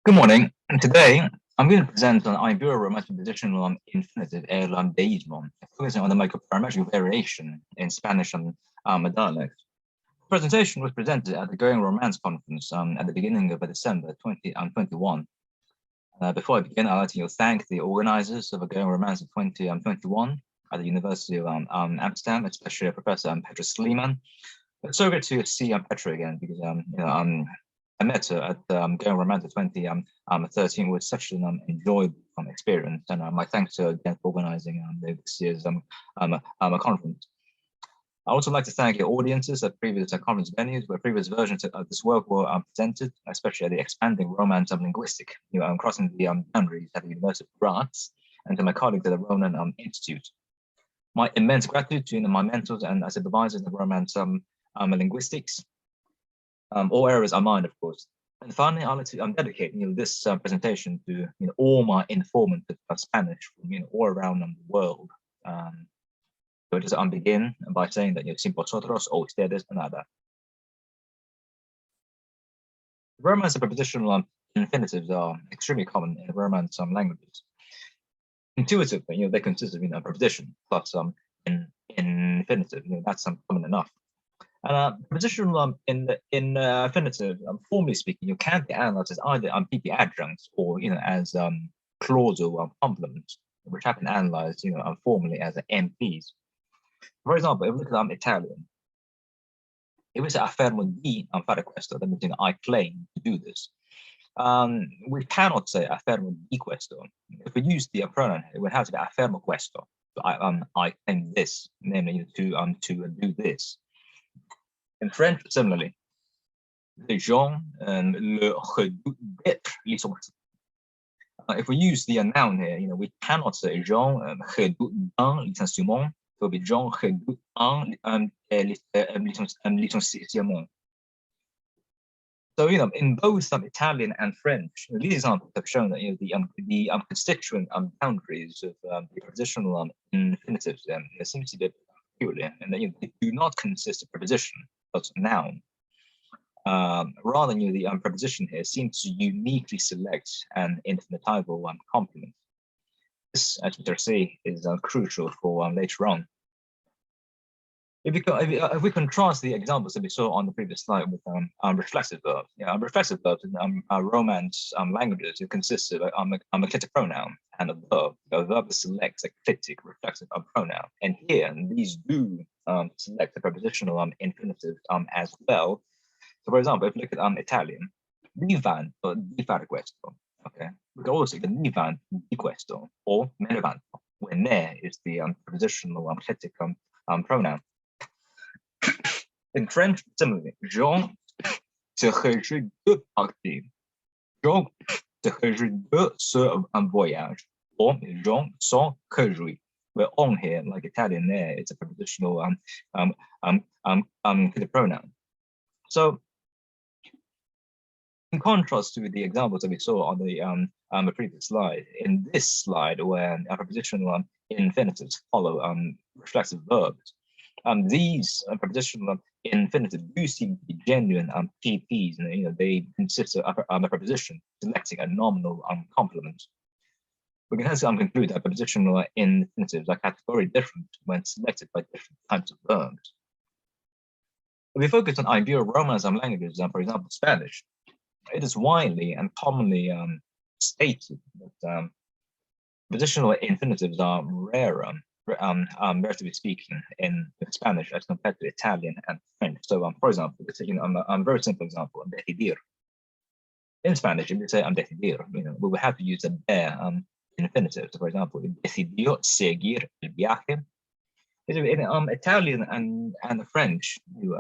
Good morning. And today, I'm going to present an Ibero-Romance prepositional infinitive deísmo, focusing on the microparametric variation in Spanish dialects. The presentation was presented at the Going Romance conference at the beginning of December 2021. Before I begin, I'd like to thank the organizers of the Going Romance of 2021 at the University of Amsterdam, especially Professor Petra Sleeman. It's so good to see Petra again because I met her at Going Romance 2013 was such an enjoyable experience, and my thanks to her again for organizing this year's conference. I also like to thank the audiences at previous conference venues where previous versions of this work were presented, especially at the expanding Romance of linguistic, crossing the boundaries at the University of Graz, and to my colleagues at the Ronan Institute. My immense gratitude to my mentors and supervisors in the Romance linguistics. All areas are mine, of course. And finally, I'd like to dedicate this presentation to all my informants of Spanish from all around the world. So just begin by saying that sin vosotros o ustedes nada. Romance and prepositional infinitives are extremely common in Romance languages. Intuitively, they consist of a preposition plus infinitive. That's common enough. And prepositional in infinitive, formally speaking, you can be analyzed as either PP adjuncts or as clausal complements, which have been analyzed formally as MPs. For example, if we look at Italian, if we say affermo di fare questo, that means I claim to do this. We cannot say affermo di questo. If we use the pronoun, it would have to be affermo questo. So I claim this, namely to do this. In French, similarly, les gens le redoutent d'être licenciés. If we use the noun here, we cannot say gens redoutent un licenciement. It will be gens redoutent un licenciement. So, in both Italian and French, these examples have shown that the constituent boundaries of the prepositional infinitives seems to be peculiar, and that they do not consist of preposition but noun. Rather, the preposition here seems to uniquely select an infinitival complement. This, as we shall see, is crucial for later on. If we contrast the examples that we saw on the previous slide with reflexive verbs, reflexive verbs in Romance languages, it consists of a clitic pronoun and a verb. A verb selects a clitic reflexive pronoun, and here these do select the prepositional infinitive as well. So, for example, if we look at Italian, di vanto di fare questo. Okay, we can also get di vanto di questo or me ne vanto, where ne is the prepositional clitic pronoun. In French, similarly, Jean se réjouit de partir. Jean se réjouit de ce voyage. Or Jean s'en réjouit. Where on here, like Italian there, it's a prepositional pronoun. So, in contrast to the examples that we saw on the previous slide, in this slide where prepositional infinitives follow reflexive verbs, these prepositional infinitives do seem to be genuine PPs, and they consist of a preposition selecting a nominal complement. We can hence conclude that prepositional infinitives are categorically different when selected by different types of verbs. If we focus on Ibero-Romance languages, for example, Spanish, it is widely and commonly stated that prepositional infinitives are rarer, relatively speaking, in Spanish as compared to Italian and French. So, for example, it's a very simple example, decidir. In Spanish, if we say decidir, we would have to use the de infinitive. So, for example, decidió seguir el viaje. In Italian and French, the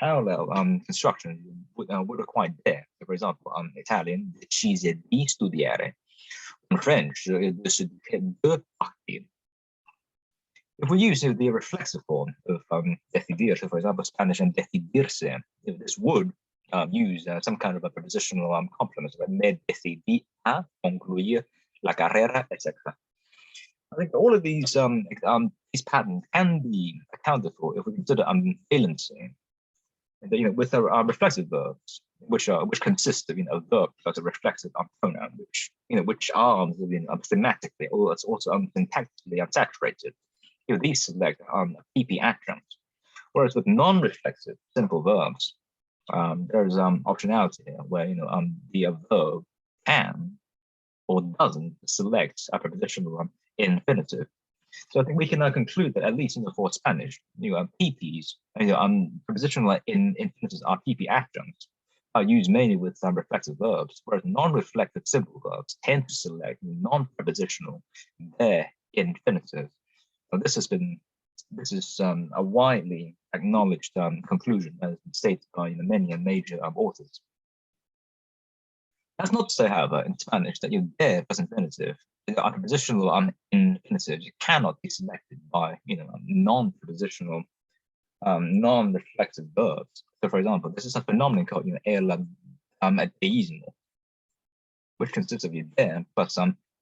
parallel construction would require de. So, for example, Italian, decise di studiare. In French, de partir. If we use the reflexive form of decidir, so for example, Spanish and decidirse, this would use some kind of a prepositional complement, like me decidí a concluir la carrera, etc. I think all of these patterns can be accounted for if we consider valency. with our reflexive verbs, which consist of a verb plus a reflexive pronoun, which are thematically or it's also syntactically unsaturated. These select PP adjuncts. Whereas with non-reflexive simple verbs, there's optionality here where the verb can or doesn't select a prepositional infinitive. So I think we can conclude that at least for Spanish, PPs, prepositional infinitives are PP adjuncts, are used mainly with reflexive verbs, whereas non-reflective simple verbs tend to select non-prepositional their infinitive. So this is a widely acknowledged conclusion, as stated by many major authors. That's not to say, however, in Spanish that there plus infinitive, a prepositional infinitive cannot be selected by non-prepositional, non-reflexive verbs. So, for example, this is a phenomenon called el deísmo, which consists of there plus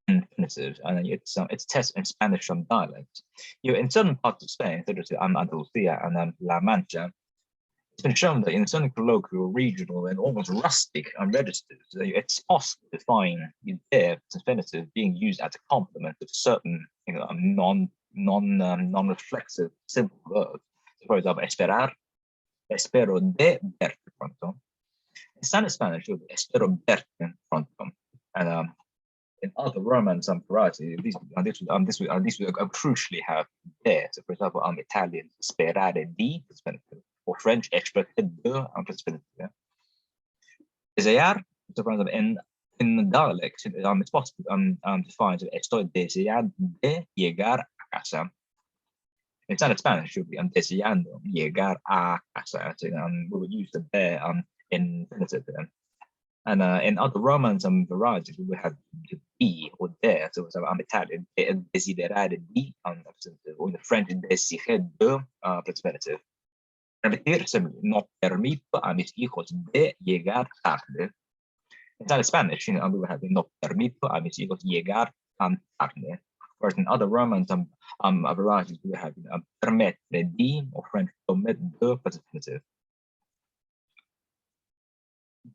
infinitive, and it's tested in Spanish dialects. In certain parts of Spain, such as Andalusia and La Mancha, it's been shown that in certain colloquial, regional, and almost rustic registers, it's possible to find there infinitive being used as a complement of certain non-reflexive simple verbs. So for example, esperar, espero de verte pronto. In standard Spanish, it would be espero verte pronto. And in other Romance varieties, these would crucially have there. So for example, Italian, sperare di, or French, expected de, desear. So for example, in dialects, it's possible to find estoy deseando de llegar a casa. In standard Spanish, it would be deseando llegar a casa. So, we would use the de infinitive there. And in other Romance varieties, we would have the di or de. So Italian, desiderare di, or in the French, desirer de, infinitive. Repetir, no permito a mis hijos de llegar tarde. In Spanish, we would have no permito a mis hijos llegar tarde. Whereas in other Romance varieties, we have permettre di, or French, permettre de, infinitive.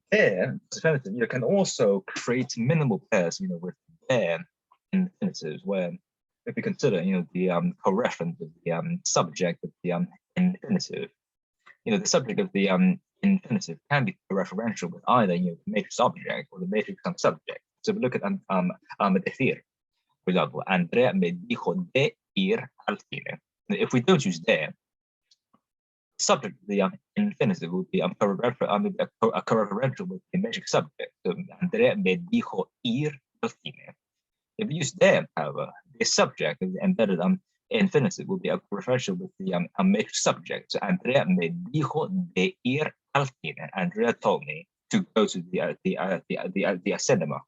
There, infinitive, can also create minimal pairs, with there infinitives, where if we consider, the co-reference of the subject of the infinitive, the subject of the infinitive can be referential with either the matrix object or the matrix subject. So if we look at decir, for example, Andrea me dijo de ir al cine. If we don't use there, the subject of the infinitive would be co-referential with the matrix subject. So Andrea me dijo ir al cine. If we use there, however, the subject of the embedded infinitive will be referential with the matrix subject. So Andrea me dijo de ir al cine. Andrea told me to go to the cinema.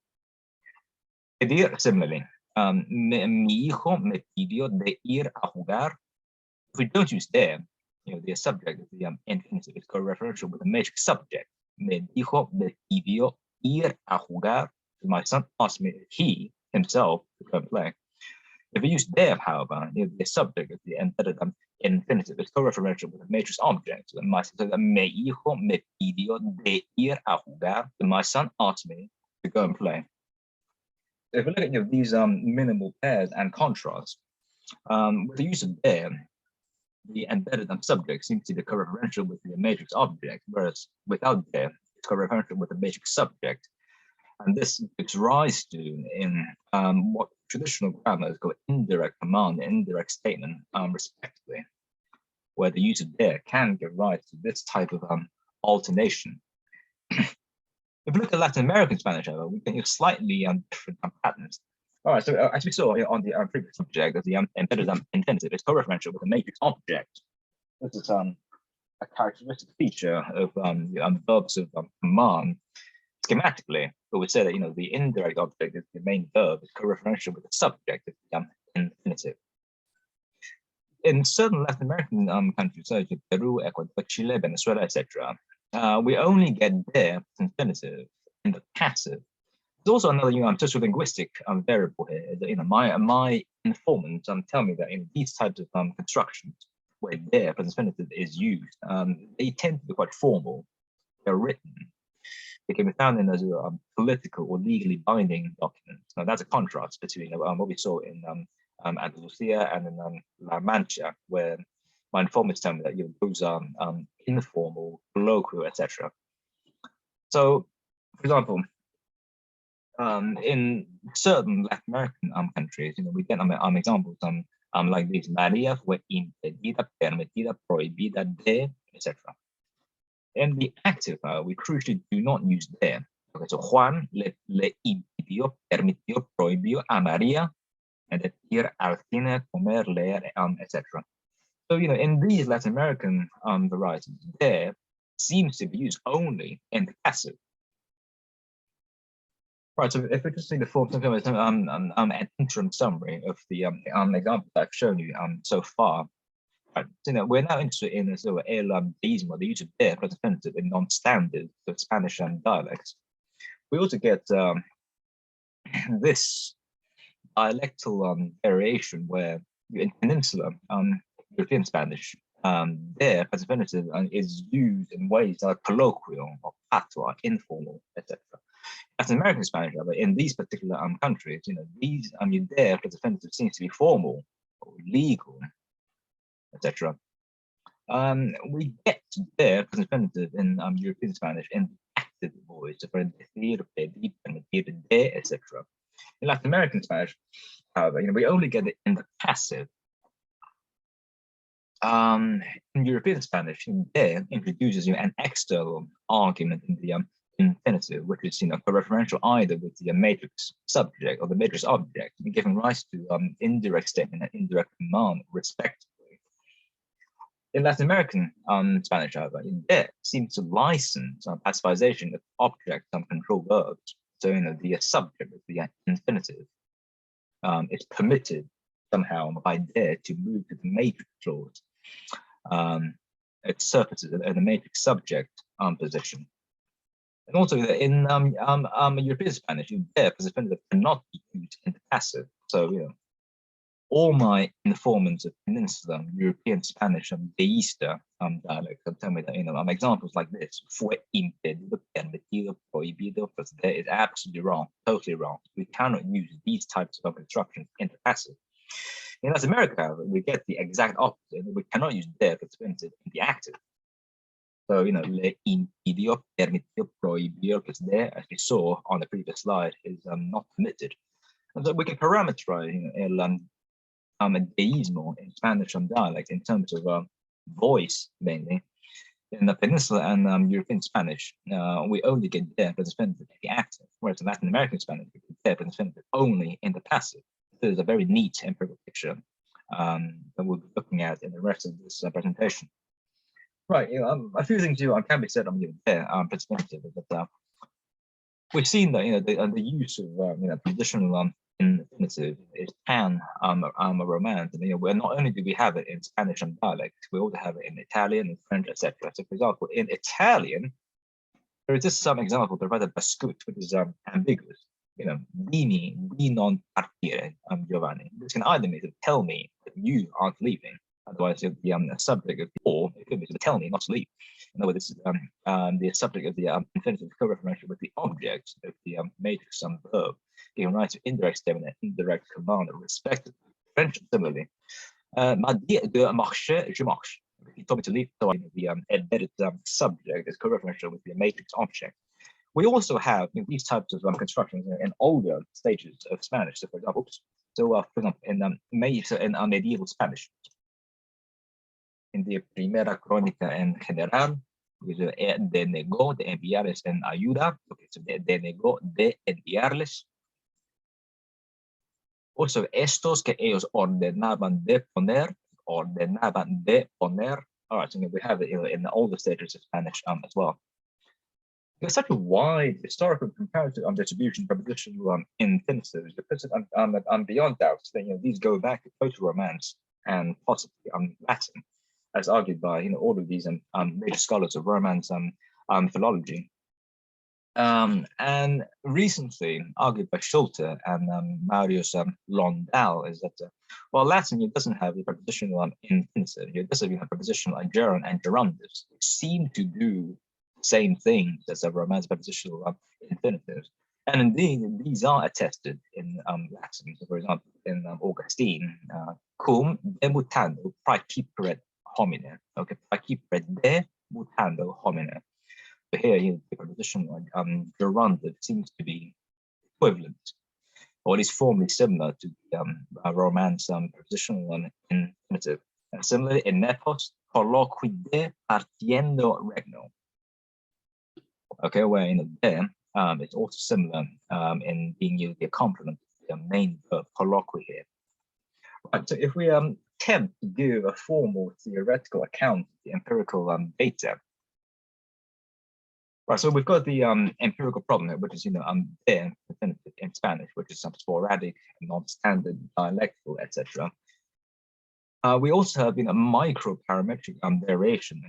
Pedir, similarly, mi hijo me pidió de ir a jugar. If we don't use there, the subject of the infinitive is co-referential with the matrix subject. Me dijo me pidió ir a jugar. So my son asked me if he himself to go and play. If we use there, however, the subject of the embedded infinitive is co-referential with the matrix object. So me hijo me pidió de ir a jugar. So my son asked me to go and play. If we look at these minimal pairs and contrast, with the use of there, the embedded subject seems to be co-referential with the matrix object, whereas without there, it's co-referential with the matrix subject. And this gives rise to in what traditional grammars call indirect command and indirect statement, respectively, where the use of there can give rise to this type of alternation. If we look at Latin American Spanish, however, we can use slightly different patterns. All right, so as we saw on the previous subject of the embedded infinitive, it's co-referential with the matrix object. This is a characteristic feature of verbs of command. Schematically, but we say that the indirect object is the main verb is co-referential with the subject of the infinitive. In certain Latin American countries, such as Peru, Ecuador, Chile, Venezuela, etc., we only get there infinitive in the passive. There's also another sociolinguistic variable here. My informant tell me that these types of constructions where there present infinitive is used, they tend to be quite formal. They're written. They can be found in those political or legally binding documents. Now that's a contrast between what we saw in Andalusia and in La Mancha, where my informants tell me that those are informal, colloquial, etc. So, for example, in certain Latin American countries, we get examples like these: María fue impedida, permitida, prohibida de, etc. In the active, we crucially do not use de. Okay, so Juan le impidió, permitió, prohibió a María de ir al cine, comer, leer, etc. So, in these Latin American varieties, de seems to be used only in the passive. Right, so if we just see the form, an interim summary of the examples I've shown you so far. Right, so we're now interested in the sort of deísmo, the use of de plus infinitive in non-standard, so Spanish dialects. We also get this dialectal variation where in peninsular European Spanish, de plus infinitive is used in ways that are colloquial or patois, informal, etc. As American Spanish, however, in these particular countries, these de plus infinitive seems to be formal or legal, etc. We get de plus infinitive in European Spanish in the active voice, so for decir, pedir, permitir, de, etc. In Latin American Spanish, however, we only get it in the passive. In European Spanish, de introduces an external argument in the infinitive, which is co-referential either with the matrix subject or the matrix object, giving rise to indirect statement and indirect command, respectively. In Latin American Spanish, however, de seems to license passivisation of object control verbs. So the subject of the infinitive is permitted somehow by de to move to the matrix clause. It surfaces in the matrix subject position. And also in European Spanish, de plus infinitive cannot be used in the passive. So all my informants of peninsular European Spanish deísta dialects tell me that examples like this: fue impedido, permitido, prohibido, plus de is absolutely wrong, totally wrong. We cannot use these types of constructions in the passive. In Latin America, however, we get the exact opposite. We cannot use de plus infinitive in the active. So, le impidió, permitió, prohibió, plus de, as we saw on the previous slide, is not permitted. And so we can parameterize el deísmo in Spanish dialect in terms of voice, mainly. In the Peninsula and European Spanish, we only get de plus infinitive in the active, whereas in Latin American Spanish, we get de plus infinitive only in the passive. So there's a very neat empirical picture that we'll be looking at in the rest of this presentation. Right, a few things can be said on the perspective, but we've seen that the use of positional infinitive is pan-Romance, and where not only do we have it in Spanish and dialect, we also have it in Italian and French, etc. So, for example, in Italian, there is just some example provided by Scoot, which is ambiguous. Vini, vi non partire, Giovanni. This can either mean to tell me that you aren't leaving. Otherwise, the subject of the or it could be to tell me not to leave. In other words, this is the subject of the infinitive co-referential with the object of the matrix verb, giving rise to indirect statement and indirect command, respectively. French, similarly. M'a dit de marcher, je marche. He told me to leave, so the embedded subject is co-referential with the matrix object. We also have these types of constructions in older stages of Spanish. So, for example, in medieval Spanish, in the Primera Crónica en general, denegó de enviarles en ayuda, so denegó de enviarles. Also, estos que ellos ordenaban de poner. All right, so we have it in the older stages of Spanish as well. There's such a wide historical comparative distribution prepositional infinitives because I'm beyond doubt that these go back to Proto-Romance and possibly Latin, as argued by all of these major scholars of Romance philology. And recently argued by Schulte and Marius Londal is that, while Latin it doesn't have the prepositional infinitive, it does have prepositional gerund and gerundives, which seem to do the same things as a Romance prepositional infinitives. And indeed, these are attested in Latin. So, for example, in Augustine, cum demutando praeciperet homine. Okay, praeciperet demutando homine. So here, the preposition gerundive seems to be equivalent, or at least formally similar to the Romance prepositional infinitive. And similarly, in nepos, colloquide partiendo regno. Okay, where there, it's also similar in being used the complement of the main verb colloquy here. Right, so if we attempt to give a formal theoretical account of the empirical data. Right, so we've got the empirical problem here, which is, there in Spanish, which is some sporadic, non-standard, dialectal, etc. We also have, a microparametric variation,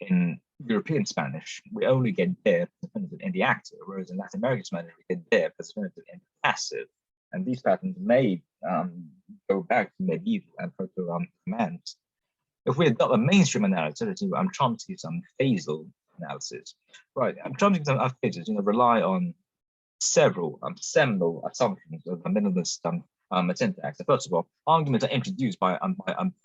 in European Spanish. We only get there in the active, whereas in Latin American Spanish, we get there in the passive. And these patterns may go back to medieval and proto-Romance. If we adopt a mainstream analysis, Chomsky's phasal analysis, right? Chomsky's phases, rely on several seminal assumptions of a minimalist syntax. First of all, arguments are introduced by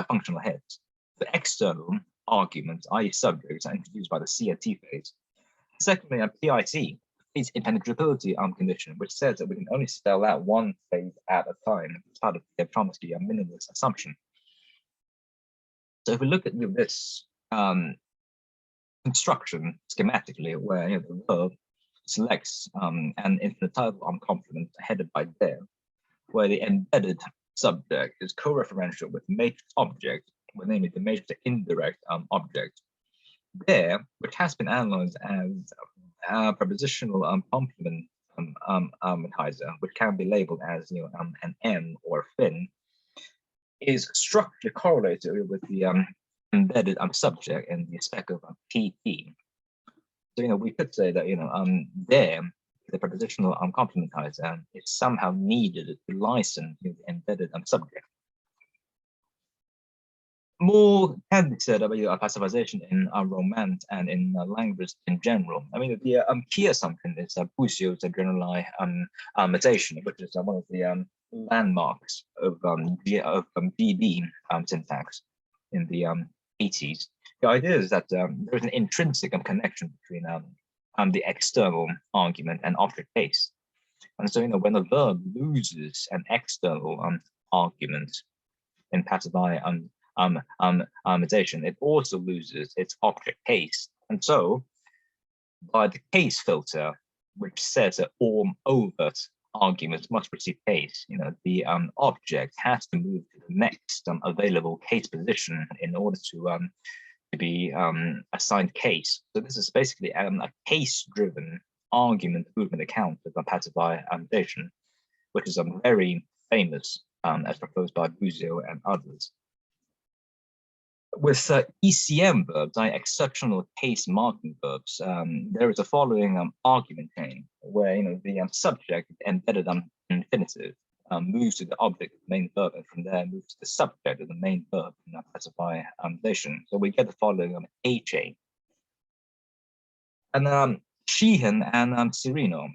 functional heads. The external arguments, i.e., subjects, are introduced by the CNT phase. Secondly, PIC is impenetrability condition, which says that we can only spell out one phase at a time as part of the Chomsky minimalist assumption. So if we look at this construction schematically, where the verb selects an infinitive complement headed by there, where the embedded subject is co-referential with the matrix object, with namely the matrix indirect object. There, which has been analyzed as a prepositional complement which can be labeled as an N or fin, is structurally correlated with the embedded subject in the spec of PT. So we could say that there the prepositional complementizer is somehow needed to license the embedded subject. More can be said about passivization in Romance and in language in general. I mean, the key assumption is Boussio's generalization, which is one of the landmarks of GD syntax in the 80s. The idea is that there's an intrinsic connection between the external argument and object case. And so, when a verb loses an external argument in passivization, it also loses its object case. And so, by the case filter, which says that all overt arguments must receive case, the object has to move to the next available case position in order to be assigned case. So this is basically a case-driven argument movement account of passivization, which is very famous as proposed by Boussio and others. With ECM verbs, exceptional case marking verbs, there is a following argument chain where the subject embedded infinitive moves to the object of the main verb, and from there moves to the subject of the main verb in passivization. So we get the following A chain. And Sheehan and Cirino,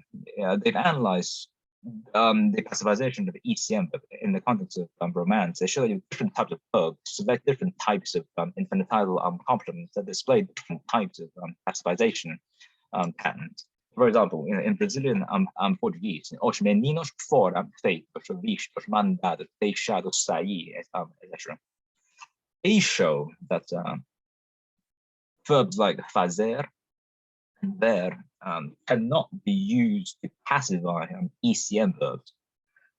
they've analyzed the passivization of ECM in the context of Romance. They show you different types of verbs, select different types of infinitival complements that display different types of passivization patterns. For example, in Brazilian Portuguese, os meninos foram feitos, vistos, mandados, deixados sair, etc. They show that verbs like fazer and ver cannot be used to pacify ECM verbs,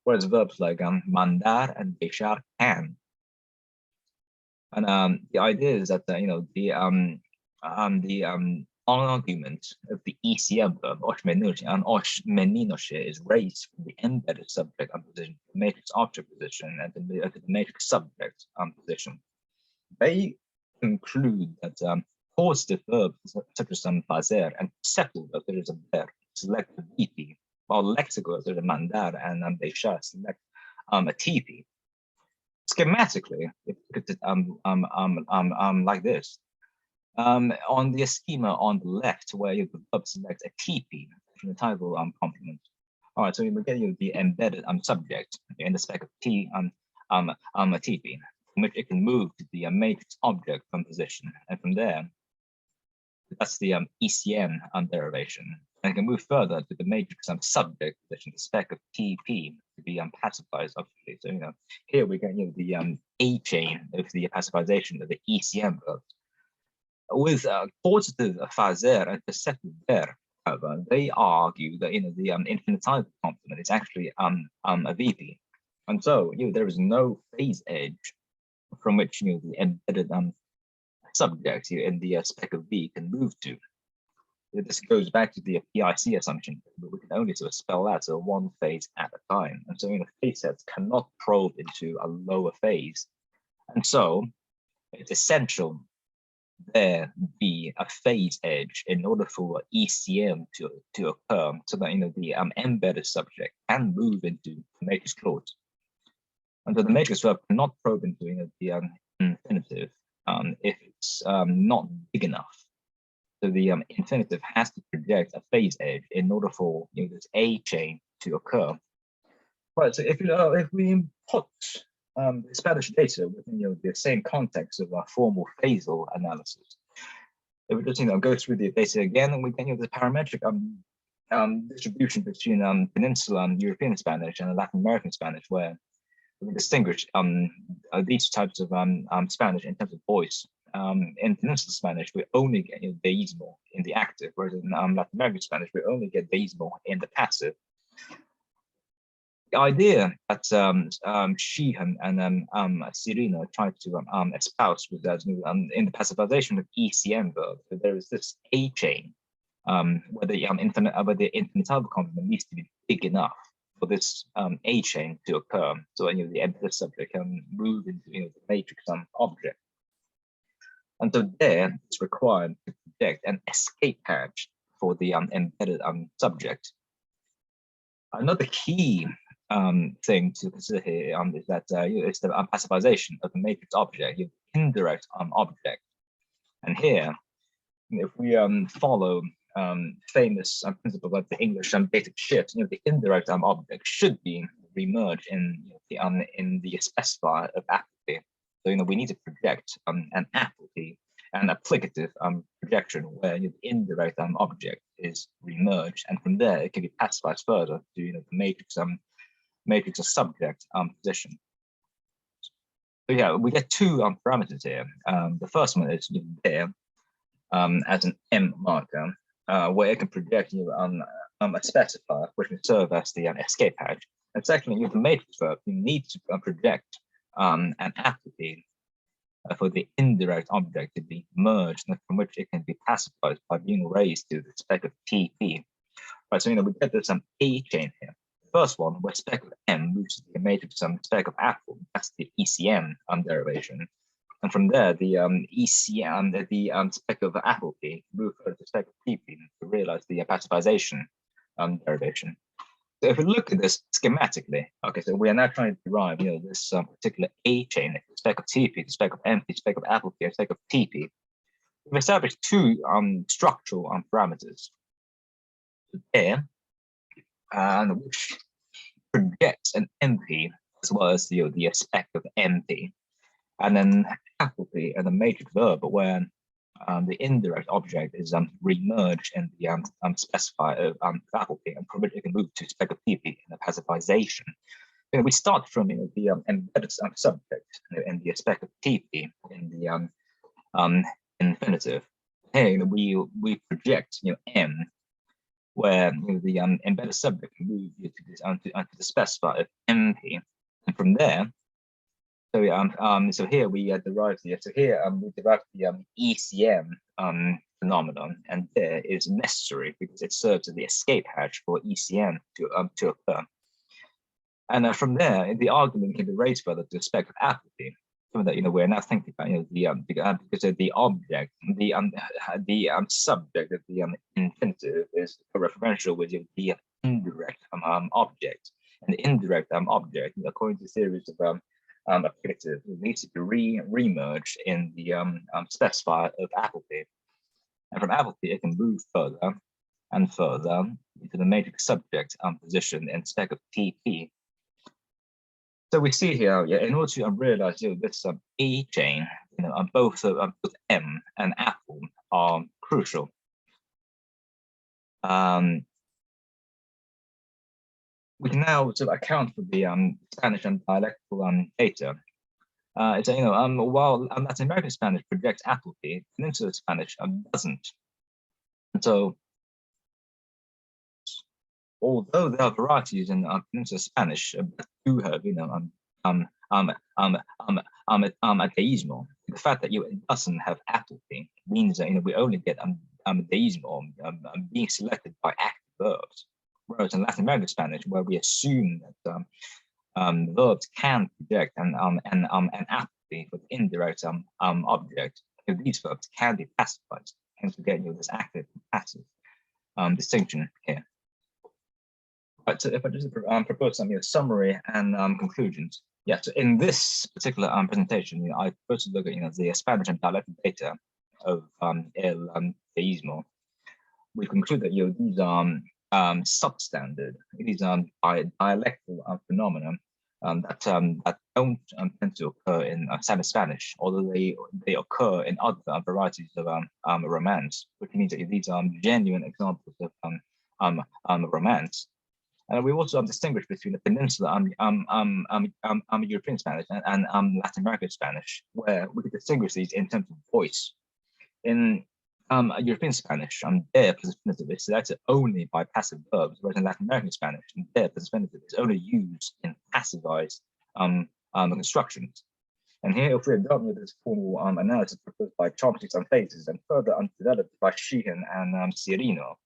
whereas verbs like mandar and deixar can. And the idea is that the argument of the ECM verb os meninos is raised from the embedded subject position, the matrix object position, and the matrix subject position. They conclude that positive verbs such as fazer and acceptable verbs such as ver select a VP, while lexicals are the mandar and they shall select a TP. Schematically, if you look at it like this, on the schema on the left, where you select a TP from the title complement. All right, so we're getting the embedded subject in the spec of T a TP, from which it can move to the matrix object from position, and from there, that's the ECM derivation. And it can move further to the matrix subject position, the spec of TP, to be pacified, obviously. So here we get the A chain of the pacifization of the ECM verb. With causative phaser and perceptive ver, however, they argue that the infinitive complement is actually a VP, and so there is no phase edge from which the embedded subject in the spec of V can move to. This goes back to the PIC assumption, but we can only sort of spell that so one phase at a time, and so phase sets cannot probe into a lower phase, and so it's essential there be a phase edge in order for ECM to occur, so that the embedded subject can move into the matrix clause. And so the matrix verb cannot probe into the infinitive if it's not big enough. So the infinitive has to project a phase edge in order for this A chain to occur. Right. So if we put the Spanish data within the same context of our formal phasal analysis, if we just go through the data again, and we can the parametric distribution between peninsular European Spanish and Latin American Spanish, where we distinguish these types of Spanish in terms of voice. In peninsular Spanish, we only get deísmo in the active, whereas in Latin American Spanish, we only get deísmo in the passive. The idea that Sheehan and Sirino tried to espouse was that in the pacifization of ECM verbs, there is this A chain where the infinitive complement needs to be big enough for this A chain to occur, so the embedded subject can move into the matrix object. And so there it's required to project an escape hatch for the embedded subject. Another key thing to consider here is that it's the pacifization of the matrix object, the indirect object. And here, if we follow famous principle like the English basic shift, the indirect object should be remerged in the specifier of applicative. So we need to project an applicative and applicative projection where the indirect object is remerged, and from there it can be pacified further to the matrix of subject position. So yeah, we get two parameters here. The first one is there as an M marker, where it can project a specifier which can serve as the escape hatch. And secondly, the matrix verb, you need to project an applicative for the indirect object to be merged, from which it can be pacified by being raised to the spec of TP. Right, so we get this A chain here. The first one, where spec of M moves to the matrix spec of apple, that's the ECM derivation. And from there, the ECM, the spec of apple P move to the spec of TP to realize the pacifization derivation. So if we look at this schematically, okay, so we are now trying to derive, this particular A chain, the spec of TP, the spec of MP, the spec of apple P, the spec of TP. We've established two structural parameters there, which projects an MP as well as the spec of MP, and then apple P and the matrix verb, where the indirect object is remerged in the specifier of apple P, and from which it can move to spec of TP in the pacifization. We start from the embedded subject in the spec of TP in the infinitive. Here we project M, where the embedded subject can move to this onto the specifier of MP, and from there. So here we derive the ECM phenomenon, and there is necessary because it serves as the escape hatch for ECM to occur. And from there, the argument can be raised further to the spec of apple P. given that we're now thinking about because of the object, the subject of the infinitive is referential with the indirect object, and the indirect object, according to series of applicatives, needs to be remerged in the specifier of Appleby, and from Appleby it can move further and further into the matrix subject position in spec of TP. So we see here, in order to realize this A chain, both M and Apple are crucial. We can now sort of account for the Spanish and dialectal data. While Latin American Spanish projects Appleby, Peninsular Spanish doesn't. And so, although there are varieties in Peninsular Spanish that do have, deísmo, the fact that it doesn't have Appleby means that we only get deísmo being selected by active verbs. Whereas in Latin American Spanish, where we assume that verbs can project an Appleby for the indirect object, these verbs can be pacified. Hence, we get this active and passive distinction here. Right, so if I just propose some summary and conclusions. Yeah, so in this particular presentation, I propose to look at the Spanish and dialectal data of el deísmo. We conclude that these are substandard. These are dialectal phenomena that don't tend to occur in Standard Spanish, although they occur in other varieties of Romance, which means that these are genuine examples of Romance. And we also distinguish between the Peninsular European Spanish and Latin American Spanish, where we could distinguish these in terms of voice. In European Spanish, their infinitive is selected only by passive verbs, whereas in Latin American Spanish, their infinitive is only used in passivized constructions. And here, if we adopt this formal analysis proposed by Chomskian and phases and further developed by Sheehan and Cirino.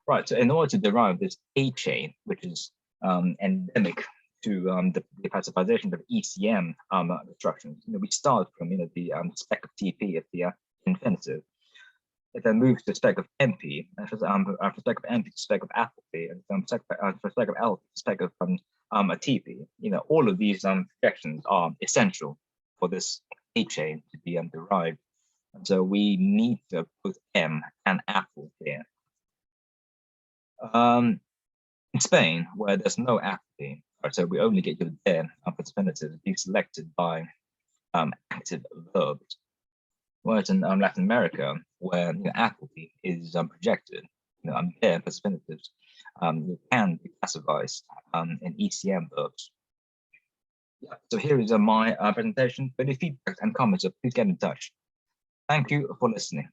Right, so in order to derive this A chain, which is endemic to the passivization of ECM instructions, we start from the spec of TP of the infinitive. It then moves to spec of MP, and for spec of MP to spec of Appleby, and for spec of L to spec of a TP. All of these projections are essential for this A chain to be derived. And so we need to put M and Apple here. In Spain, where there's no Appleby, so we only get there infinitive being selected by active verbs. Whereas in Latin America, where Appleby is projected, there infinitives can be passivized in ECM verbs. Yeah, so here is my presentation. For any feedback and comments, please get in touch. Thank you for listening.